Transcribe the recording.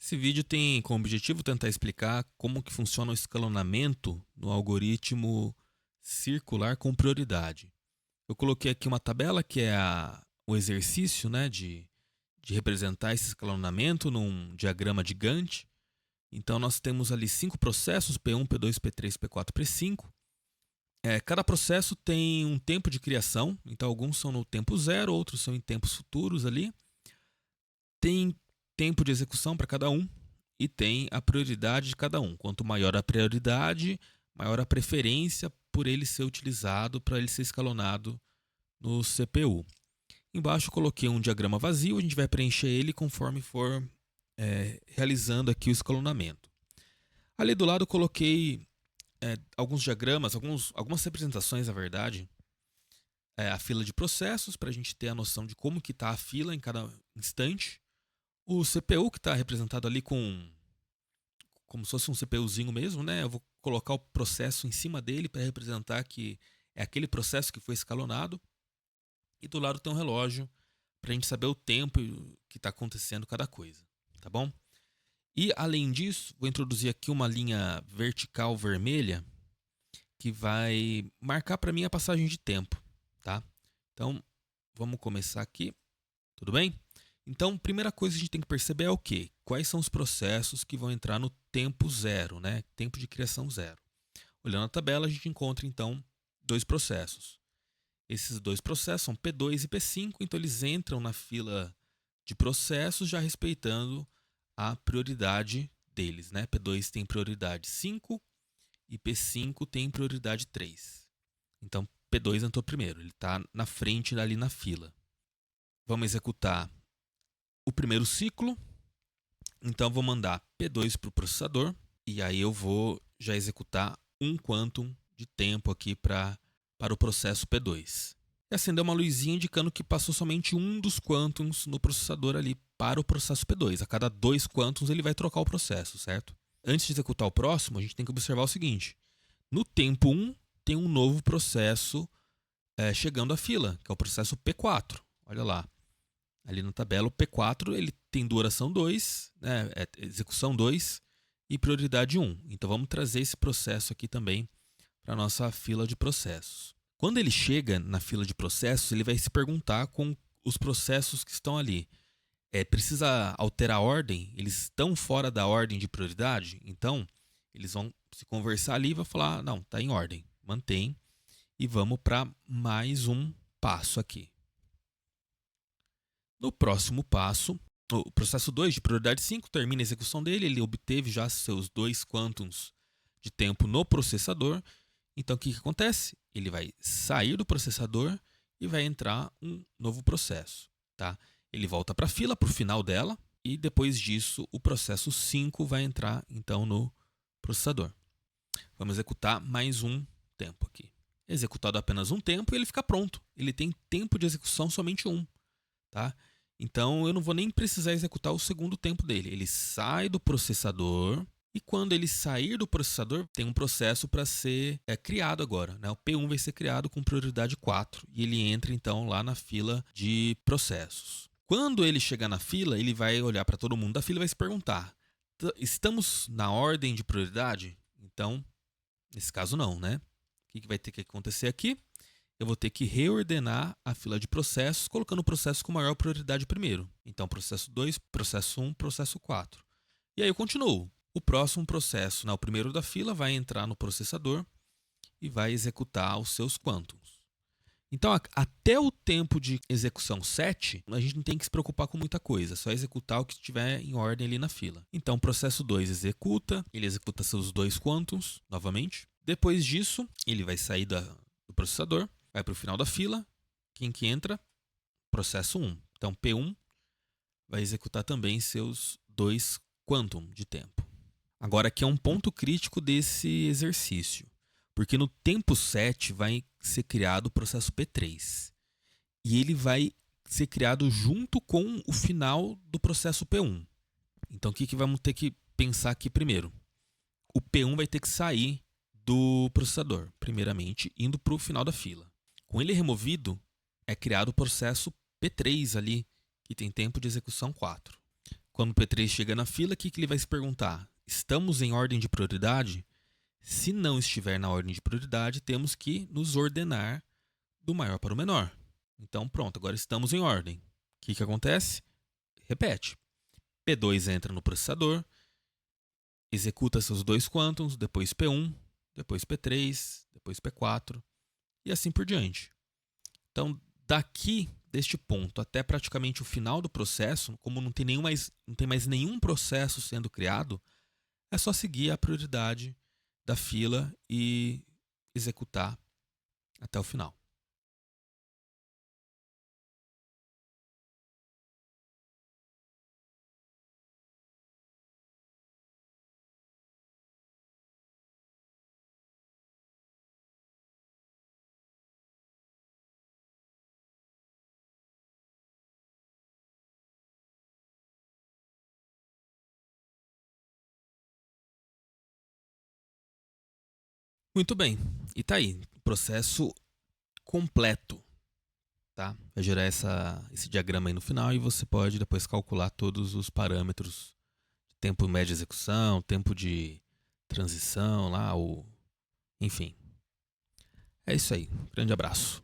Esse vídeo tem como objetivo tentar explicar como que funciona o escalonamento no algoritmo circular com prioridade. Eu coloquei aqui uma tabela que é o exercício, né, de representar esse escalonamento num diagrama de Gantt. Então nós temos ali 5 processos, P1, P2, P3, P4, P5. Cada processo tem um tempo de criação, então alguns são no tempo zero, outros são em tempos futuros ali. Tem tempo de execução para cada um e tem a prioridade de cada um. Quanto maior a prioridade, maior a preferência por ele ser utilizado para ele ser escalonado no CPU. Embaixo eu coloquei um diagrama vazio, a gente vai preencher ele conforme for realizando aqui o escalonamento. Ali do lado eu coloquei alguns diagramas, algumas representações, na verdade, a fila de processos, para a gente ter a noção de como que está a fila em cada instante. O CPU que está representado ali como se fosse um CPUzinho mesmo, né? Eu vou colocar o processo em cima dele para representar que é aquele processo que foi escalonado. E do lado tem um relógio para a gente saber o tempo que está acontecendo cada coisa, tá bom? E além disso, vou introduzir aqui uma linha vertical vermelha que vai marcar para mim a passagem de tempo, tá? Então, vamos começar aqui, tudo bem? Então, primeira coisa que a gente tem que perceber é o quê? Quais são os processos que vão entrar no tempo zero, né? Tempo de criação zero. Olhando a tabela, a gente encontra, então, dois processos. Esses dois processos são P2 e P5, então eles entram na fila de processos já respeitando a prioridade deles, né? P2 tem prioridade 5 e P5 tem prioridade 3. Então, P2 entrou primeiro, ele está na frente ali na fila. Vamos executar o primeiro ciclo. Então, vou mandar P2 para o processador e aí eu vou já executar um quantum de tempo aqui para o processo P2. E acendeu uma luzinha indicando que passou somente um dos quantums no processador ali para o processo P2. A cada 2 quantums ele vai trocar o processo, certo? Antes de executar o próximo, a gente tem que observar o seguinte. No tempo 1, tem um novo processo chegando à fila, que é o processo P4. Olha lá. Ali na tabela, o P4 ele tem duração 2, né, execução 2 e prioridade 1. Então vamos trazer esse processo aqui também para a nossa fila de processos. Quando ele chega na fila de processos, ele vai se perguntar com os processos que estão ali. Precisa alterar a ordem? Eles estão fora da ordem de prioridade? Então, eles vão se conversar ali e vão falar, não, está em ordem, mantém. E vamos para mais um passo aqui. No próximo passo, o processo 2 de prioridade 5 termina a execução dele, ele obteve já seus 2 quantums de tempo no processador. Então o que acontece? Ele vai sair do processador e vai entrar um novo processo. Tá? Ele volta para a fila, para o final dela, e depois disso o processo 5 vai entrar então no processador. Vamos executar mais um tempo aqui. Executado apenas um tempo e ele fica pronto. Ele tem tempo de execução somente um. Tá? Então eu não vou nem precisar executar o segundo tempo dele. Ele sai do processador e quando ele sair do processador, tem um processo para ser criado agora. Né? O P1 vai ser criado com prioridade 4 e ele entra então lá na fila de processos. Quando ele chegar na fila, ele vai olhar para todo mundo da fila e vai se perguntar: estamos na ordem de prioridade? Então, nesse caso não, né? O que vai ter que acontecer aqui? Eu vou ter que reordenar a fila de processos, colocando o processo com maior prioridade primeiro. Então, processo 2, processo 1, processo 4. E aí eu continuo. O próximo processo, o primeiro da fila, vai entrar no processador e vai executar os seus quantums. Então, até o tempo de execução 7, a gente não tem que se preocupar com muita coisa, só executar o que estiver em ordem ali na fila. Então, o processo 2 executa, ele executa seus 2 quantums novamente. Depois disso, ele vai sair do processador, vai para o final da fila. Quem que entra? Processo 1. Então, P1 vai executar também seus 2 quantum de tempo. Agora, aqui é um ponto crítico desse exercício, porque no tempo 7 vai ser criado o processo P3. E ele vai ser criado junto com o final do processo P1. Então, o que vamos ter que pensar aqui primeiro? O P1 vai ter que sair do processador, primeiramente, indo para o final da fila. Com ele removido, é criado o processo P3 ali, que tem tempo de execução 4. Quando o P3 chega na fila, o que ele vai se perguntar? Estamos em ordem de prioridade? Se não estiver na ordem de prioridade, temos que nos ordenar do maior para o menor. Então, pronto, agora estamos em ordem. O que acontece? Repete. P2 entra no processador, executa seus 2 quântons, depois P1, depois P3, depois P4 e assim por diante. Então, daqui, deste ponto até praticamente o final do processo, como não tem mais nenhum processo sendo criado, é só seguir a prioridade da fila e executar até o final. Muito bem, e tá aí, processo completo, tá? Vai gerar esse diagrama aí no final e você pode depois calcular todos os parâmetros, tempo médio de execução, tempo de transição lá, enfim. É isso aí, grande abraço.